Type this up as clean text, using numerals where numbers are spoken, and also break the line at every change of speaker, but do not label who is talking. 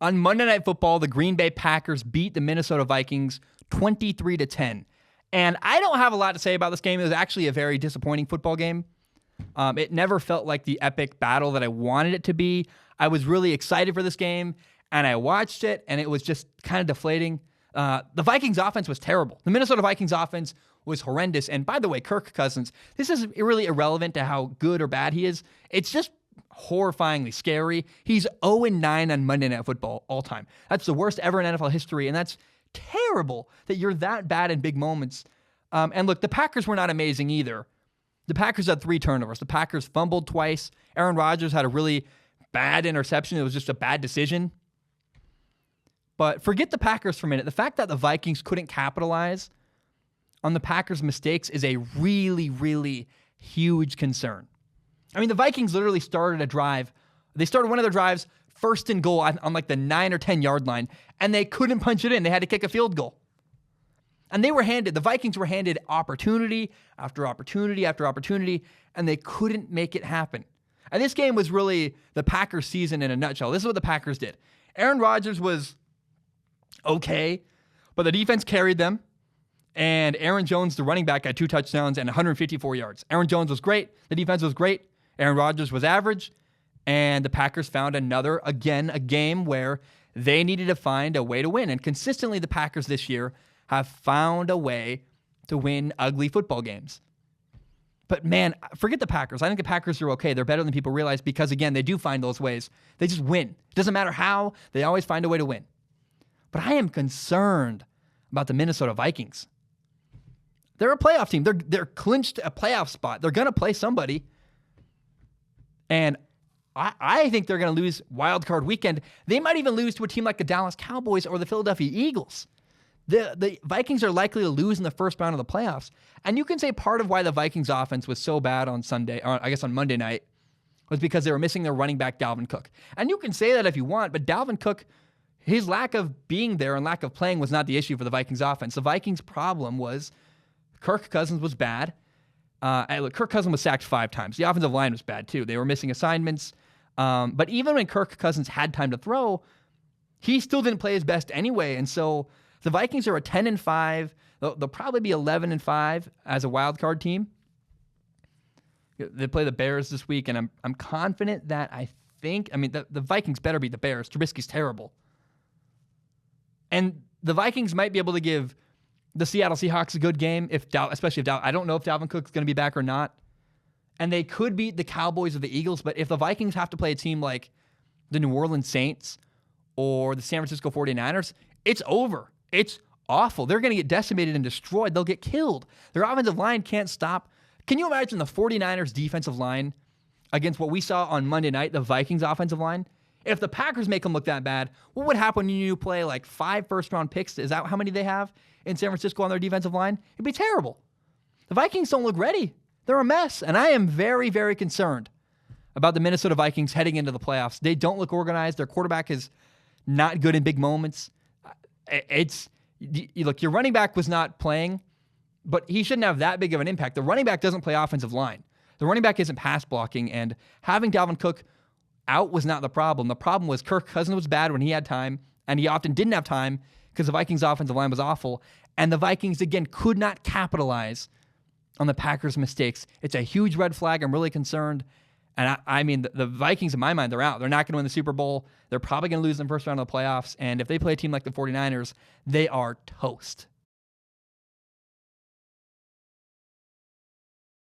On Monday Night Football, the Green Bay Packers beat the Minnesota Vikings 23-10. And I don't have a lot to say about this game. It was actually a very disappointing football game. It never felt like the epic battle that I wanted it to be. I was really excited for this game, and I watched it, and it was just kind of deflating. The Vikings offense was terrible. The Minnesota Vikings offense was horrendous. And by the way, Kirk Cousins, this is really irrelevant to how good or bad he is. It's just horrifyingly scary. He's 0-9 on Monday Night Football all time. That's the worst ever in NFL history, and that's terrible that you're that bad in big moments. And look, the Packers were not amazing either. The Packers had 3 turnovers. The Packers fumbled twice. Aaron Rodgers had a really bad interception. It was just a bad decision. But forget the Packers for a minute. The fact that the Vikings couldn't capitalize on the Packers' mistakes is a really, really huge concern. I mean, the Vikings literally started a drive. They started one of their drives first and goal on like the 9 or 10 yard line, and they couldn't punch it in. They had to kick a field goal. And the Vikings were handed opportunity after opportunity after opportunity, and they couldn't make it happen. And this game was really the Packers season in a nutshell. This is what the Packers did. Aaron Rodgers was okay, but the defense carried them. And Aaron Jones, the running back, had 2 touchdowns and 154 yards. Aaron Jones was great. The defense was great. Aaron Rodgers was average. And the Packers found a game where they needed to find a way to win. And consistently, the Packers this year have found a way to win ugly football games. But man, forget the Packers. I think the Packers are okay. They're better than people realize because, again, they do find those ways. They just win. It doesn't matter how. They always find a way to win. But I am concerned about the Minnesota Vikings. They're a playoff team. They're clinched a playoff spot. They're going to play somebody. And I think they're going to lose wild card weekend. They might even lose to a team like the Dallas Cowboys or the Philadelphia Eagles. The Vikings are likely to lose in the first round of the playoffs. And you can say part of why the Vikings offense was so bad on Sunday, or I guess on Monday night, was because they were missing their running back, Dalvin Cook. And you can say that if you want, but Dalvin Cook, his lack of being there and lack of playing was not the issue for the Vikings offense. The Vikings' problem was Kirk Cousins was bad. Kirk Cousins was sacked 5 times. The offensive line was bad too. They were missing assignments. But even when Kirk Cousins had time to throw, he still didn't play his best anyway. And so the Vikings are a 10-5. They'll probably be 11-5 as a wild card team. They play the Bears this week, and I'm confident that the Vikings better beat the Bears. Trubisky's terrible. And the Vikings might be able to give the Seattle Seahawks a good game, especially if I don't know if Dalvin Cook's going to be back or not. And they could beat the Cowboys or the Eagles, but if the Vikings have to play a team like the New Orleans Saints or the San Francisco 49ers, it's over. It's awful. They're going to get decimated and destroyed. They'll get killed. Their offensive line can't stop. Can you imagine the 49ers defensive line against what we saw on Monday night, the Vikings offensive line? If the Packers make them look that bad, what would happen when you play like 5 first-round picks? Is that how many they have in San Francisco on their defensive line? It'd be terrible. The Vikings don't look ready. They're a mess, and I am very, very concerned about the Minnesota Vikings heading into the playoffs. They don't look organized. Their quarterback is not good in big moments. Look, your running back was not playing, but he shouldn't have that big of an impact. The running back doesn't play offensive line. The running back isn't pass blocking, and having Dalvin Cook out was not the problem. The problem was Kirk Cousins was bad when he had time, and he often didn't have time because the Vikings' offensive line was awful, and the Vikings, again, could not capitalize on the Packers' mistakes. It's a huge red flag. I'm really concerned. And the Vikings, in my mind, they're out. They're not going to win the Super Bowl. They're probably going to lose in the first round of the playoffs. And if they play a team like the 49ers, they are toast.